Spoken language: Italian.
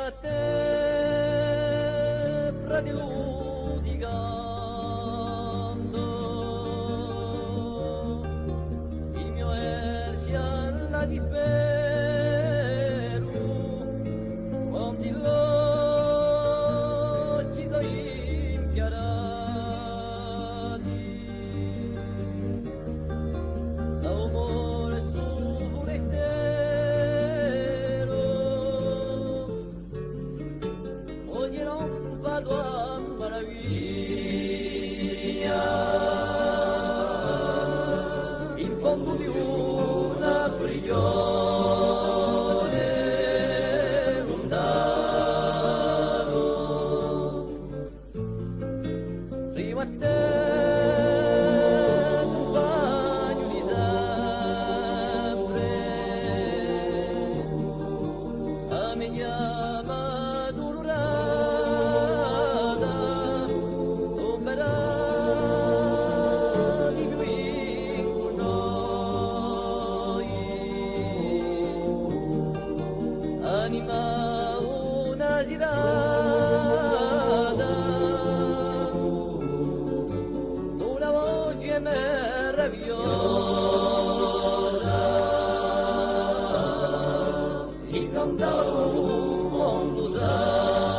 a te, fratello di canto, il mio ersi alla dispero, quando l'occhi tuoi impiarati, l'amore su forestiero, ogni lampada a meraviglia, in fondo di una prigione lontano, prima a te compagno di sempre, a me chiama dolorata, non verrà di più con noi, anima una sirata, una voce meravigliosa, il cantare un mondo sa.